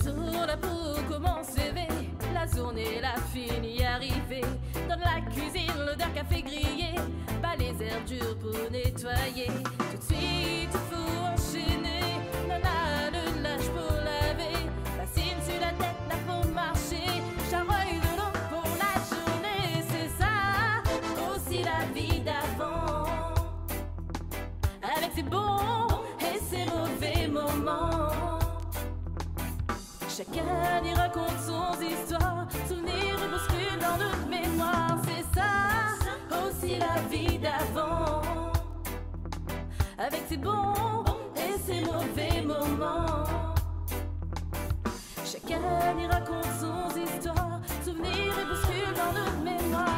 sur la peau comme on CV. La journée, la fini arrivée. Dans la cuisine, l'odeur café grillé. Pas les herbes dures pour nettoyer. Tout de suite, il faut enchaîner. Nana, le linge pour laver. Bassine sur la tête, là faut marcher. Charogne de l'eau pour la journée. C'est ça, aussi la vie d'avant. Avec ses bons et ses mauvais moments. Chacun y raconte son histoire. Souvenirs et bousculent dans notre mémoire. C'est ça, aussi la vie d'avant. Avec ses bons et ses mauvais moments. Chacun y raconte son histoire. Souvenirs et bousculent dans notre mémoire.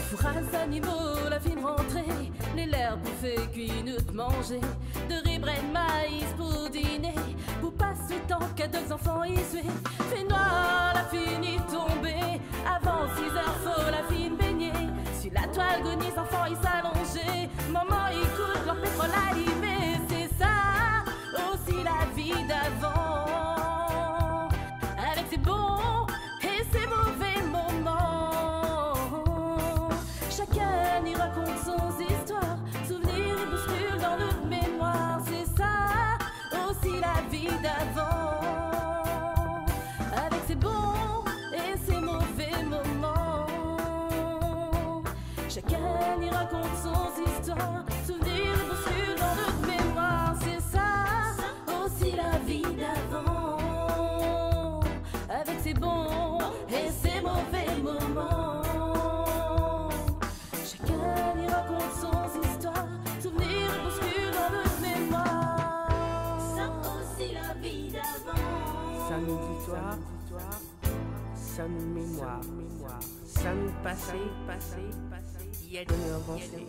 Fourras animaux, la fine rentrée. Les lairs bouffés, cuits, nous de manger. De riz, bread, maïs pour dîner. Pour passer le temps qu'à deux enfants y suivent. Fait noir, la fini tombée. Avant 6 heures, faut la fine baigner. Sur la toile, gonise, enfants y s'allonger. Maman y coule, leur pétrole allumé. C'est ça, aussi la vie d'avant. Avec ses bons et ses mauvais moments. Chacun y raconte son histoire. Souvenirs et bousculent dans notre mémoire. C'est ça, aussi la vie d'avant. Avec ses bons et ses mauvais moments. Chacun y raconte son histoire. Souvenirs et bousculent dans notre mémoire. C'est ça, aussi la vie d'avant. Avec ses bons et ses mauvais moments. Chacun y raconte son histoire. Souvenirs et bousculent dans notre mémoire. Ça aussi la vie d'avant. Ça nous histoire, ça nous mémoire, ça nous passé, il y a de nous avancer.